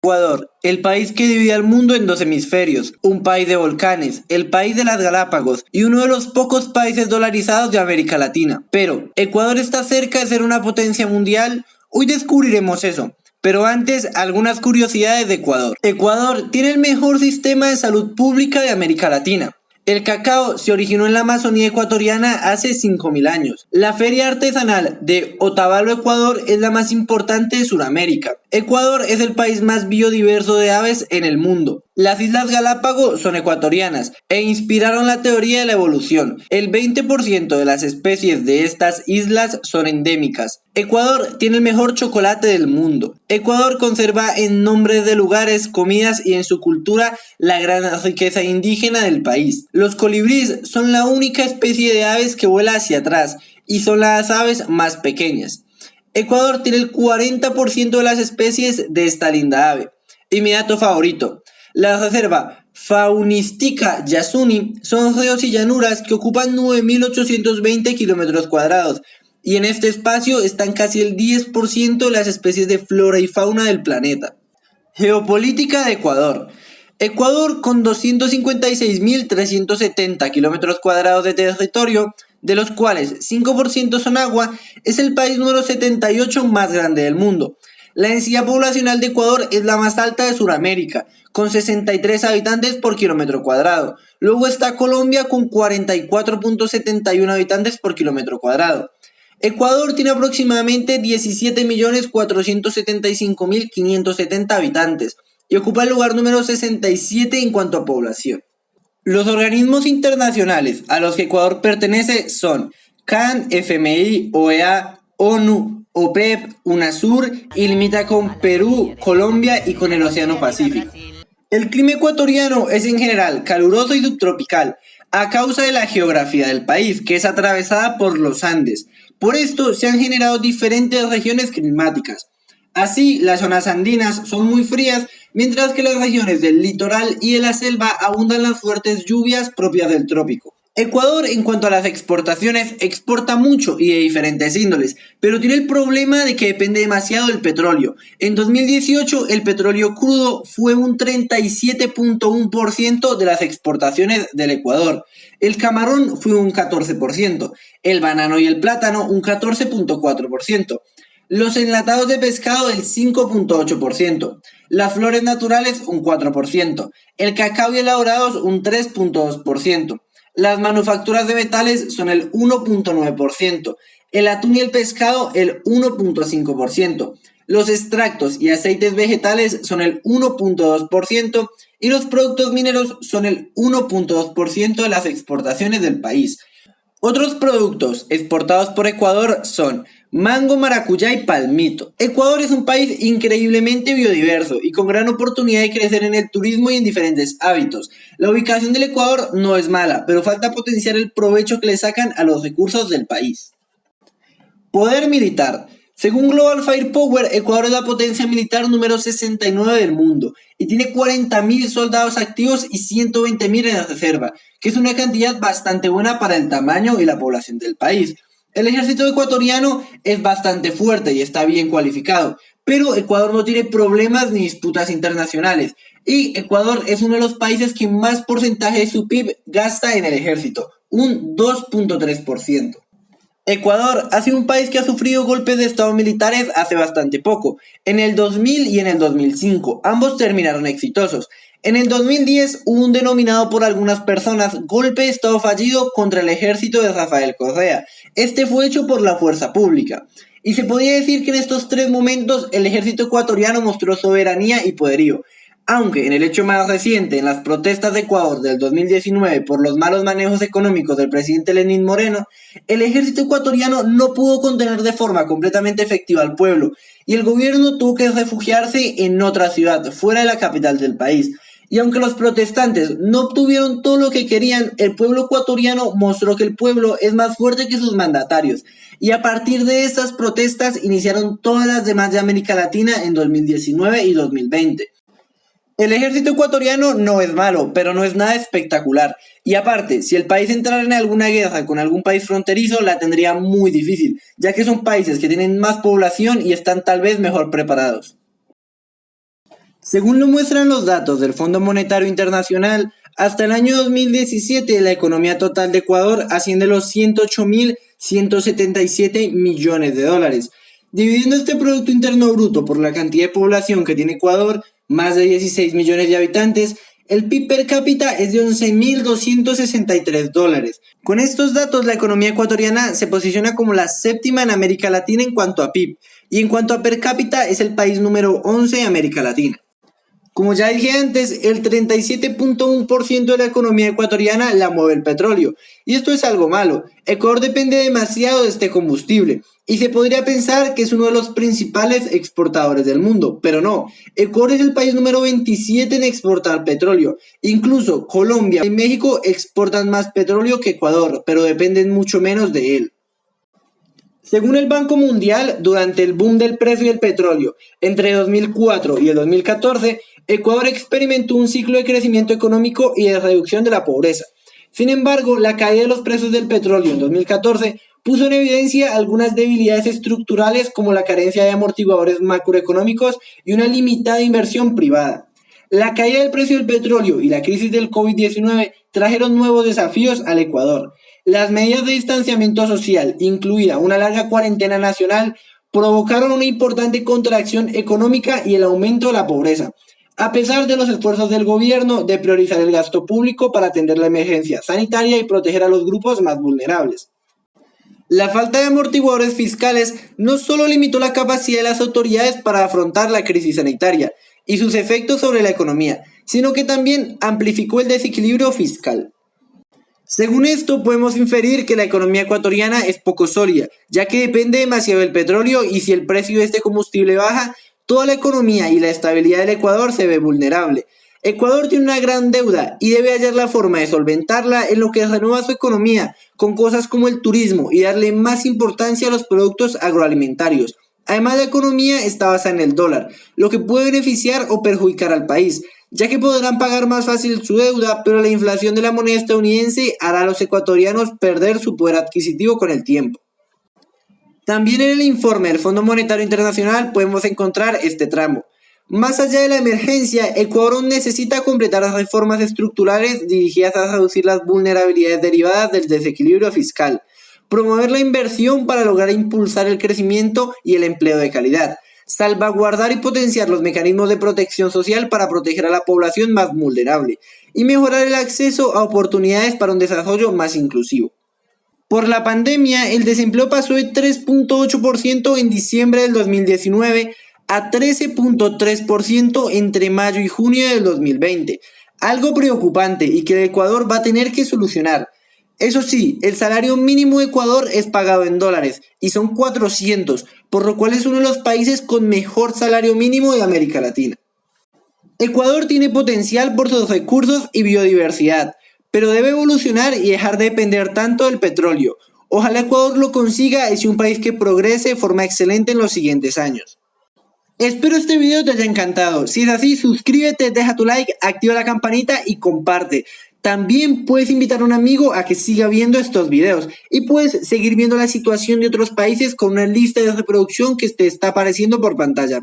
Ecuador, el país que divide al mundo en dos hemisferios, un país de volcanes, el país de las Galápagos y uno de los pocos países dolarizados de América Latina. Pero, ¿Ecuador está cerca de ser una potencia mundial? Hoy descubriremos eso. Pero antes, algunas curiosidades de Ecuador. Ecuador tiene el mejor sistema de salud pública de América Latina. El cacao se originó en la Amazonía ecuatoriana hace 5000 años. La feria artesanal de Otavalo, Ecuador, es la más importante de Sudamérica. Ecuador es el país más biodiverso de aves en el mundo. Las Islas Galápagos son ecuatorianas e inspiraron la teoría de la evolución. El 20% de las especies de estas islas son endémicas. Ecuador tiene el mejor chocolate del mundo. Ecuador conserva en nombres de lugares, comidas y en su cultura la gran riqueza indígena del país. Los colibríes son la única especie de aves que vuela hacia atrás y son las aves más pequeñas. Ecuador tiene el 40% de las especies de esta linda ave. Y mi dato favorito, la reserva faunística Yasuni son ríos y llanuras que ocupan 9.820 kilómetros cuadrados. Y en este espacio están casi el 10% de las especies de flora y fauna del planeta. Geopolítica de Ecuador. Ecuador, con 256.370 kilómetros cuadrados de territorio, de los cuales 5% son agua, es el país número 78 más grande del mundo. La densidad poblacional de Ecuador es la más alta de Sudamérica, con 63 habitantes por kilómetro cuadrado. Luego está Colombia con 44.71 habitantes por kilómetro cuadrado. Ecuador tiene aproximadamente 17.475.570 habitantes y ocupa el lugar número 67 en cuanto a población. Los organismos internacionales a los que Ecuador pertenece son CAN, FMI, OEA, ONU, OPEP, UNASUR y limita con Perú, Colombia y con el Océano Pacífico. El clima ecuatoriano es en general caluroso y subtropical a causa de la geografía del país, que es atravesada por los Andes. Por esto se han generado diferentes regiones climáticas. Así, las zonas andinas son muy frías, mientras que las regiones del litoral y de la selva abundan las fuertes lluvias propias del trópico. Ecuador, en cuanto a las exportaciones, exporta mucho y de diferentes índoles, pero tiene el problema de que depende demasiado del petróleo. En 2018, el petróleo crudo fue un 37.1% de las exportaciones del Ecuador. El camarón fue un 14%, el banano y el plátano un 14.4%. Los enlatados de pescado el 5.8%, las flores naturales un 4%, el cacao y elaborados un 3.2%, las manufacturas de metales son el 1.9%, el atún y el pescado el 1.5%, los extractos y aceites vegetales son el 1.2% y los productos mineros son el 1.2% de las exportaciones del país. Otros productos exportados por Ecuador son mango, maracuyá y palmito. Ecuador es un país increíblemente biodiverso y con gran oportunidad de crecer en el turismo y en diferentes hábitos. La ubicación del Ecuador no es mala, pero falta potenciar el provecho que le sacan a los recursos del país. Poder militar. Según Global Firepower, Ecuador es la potencia militar número 69 del mundo y tiene 40.000 soldados activos y 120.000 en la reserva, que es una cantidad bastante buena para el tamaño y la población del país. El ejército ecuatoriano es bastante fuerte y está bien cualificado, pero Ecuador no tiene problemas ni disputas internacionales y Ecuador es uno de los países que más porcentaje de su PIB gasta en el ejército, un 2.3%. Ecuador ha sido un país que ha sufrido golpes de estado militares hace bastante poco, en el 2000 y en el 2005, ambos terminaron exitosos. En el 2010 hubo un denominado por algunas personas golpe de estado fallido contra el ejército de Rafael Correa. Este fue hecho por la fuerza pública. Y se podía decir que en estos tres momentos el ejército ecuatoriano mostró soberanía y poderío. Aunque en el hecho más reciente, en las protestas de Ecuador del 2019 por los malos manejos económicos del presidente Lenín Moreno, el ejército ecuatoriano no pudo contener de forma completamente efectiva al pueblo y el gobierno tuvo que refugiarse en otra ciudad, fuera de la capital del país. Y aunque los protestantes no obtuvieron todo lo que querían, el pueblo ecuatoriano mostró que el pueblo es más fuerte que sus mandatarios. Y a partir de estas protestas iniciaron todas las demás de América Latina en 2019 y 2020. El ejército ecuatoriano no es malo, pero no es nada espectacular. Y aparte, si el país entrara en alguna guerra con algún país fronterizo, la tendría muy difícil, ya que son países que tienen más población y están tal vez mejor preparados. Según lo muestran los datos del Fondo Monetario Internacional, hasta el año 2017 la economía total de Ecuador asciende a los 108.177 millones de dólares. Dividiendo este Producto Interno Bruto por la cantidad de población que tiene Ecuador, más de 16 millones de habitantes, el PIB per cápita es de 11.263 dólares. Con estos datos, la economía ecuatoriana se posiciona como la séptima en América Latina en cuanto a PIB, y en cuanto a per cápita es el país número 11 de América Latina. Como ya dije antes, el 37.1% de la economía ecuatoriana la mueve el petróleo, y esto es algo malo. Ecuador depende demasiado de este combustible, y se podría pensar que es uno de los principales exportadores del mundo, pero no. Ecuador es el país número 27 en exportar petróleo. Incluso Colombia y México exportan más petróleo que Ecuador, pero dependen mucho menos de él. Según el Banco Mundial, durante el boom del precio del petróleo entre 2004 y el 2014, Ecuador experimentó un ciclo de crecimiento económico y de reducción de la pobreza. Sin embargo, la caída de los precios del petróleo en 2014 puso en evidencia algunas debilidades estructurales como la carencia de amortiguadores macroeconómicos y una limitada inversión privada. La caída del precio del petróleo y la crisis del COVID-19 trajeron nuevos desafíos al Ecuador. Las medidas de distanciamiento social, incluida una larga cuarentena nacional, provocaron una importante contracción económica y el aumento de la pobreza, a pesar de los esfuerzos del gobierno de priorizar el gasto público para atender la emergencia sanitaria y proteger a los grupos más vulnerables. La falta de amortiguadores fiscales no solo limitó la capacidad de las autoridades para afrontar la crisis sanitaria y sus efectos sobre la economía, sino que también amplificó el desequilibrio fiscal. Según esto, podemos inferir que la economía ecuatoriana es poco sólida, ya que depende demasiado del petróleo y si el precio de este combustible baja, toda la economía y la estabilidad del Ecuador se ve vulnerable. Ecuador tiene una gran deuda y debe hallar la forma de solventarla en lo que renueva su economía con cosas como el turismo y darle más importancia a los productos agroalimentarios. Además, la economía está basada en el dólar, lo que puede beneficiar o perjudicar al país, ya que podrán pagar más fácil su deuda, pero la inflación de la moneda estadounidense hará a los ecuatorianos perder su poder adquisitivo con el tiempo. También en el informe del Fondo Monetario Internacional podemos encontrar este tramo. Más allá de la emergencia, Ecuador aún necesita completar las reformas estructurales dirigidas a reducir las vulnerabilidades derivadas del desequilibrio fiscal, promover la inversión para lograr impulsar el crecimiento y el empleo de calidad, salvaguardar y potenciar los mecanismos de protección social para proteger a la población más vulnerable y mejorar el acceso a oportunidades para un desarrollo más inclusivo. Por la pandemia, el desempleo pasó de 3.8% en diciembre del 2019 a 13.3% entre mayo y junio del 2020, algo preocupante y que el Ecuador va a tener que solucionar. Eso sí, el salario mínimo de Ecuador es pagado en dólares y son 400, por lo cual es uno de los países con mejor salario mínimo de América Latina. Ecuador tiene potencial por sus recursos y biodiversidad, pero debe evolucionar y dejar de depender tanto del petróleo. Ojalá Ecuador lo consiga y sea un país que progrese de forma excelente en los siguientes años. Espero este video te haya encantado. Si es así, suscríbete, deja tu like, activa la campanita y comparte. También puedes invitar a un amigo a que siga viendo estos videos y puedes seguir viendo la situación de otros países con una lista de reproducción que te está apareciendo por pantalla.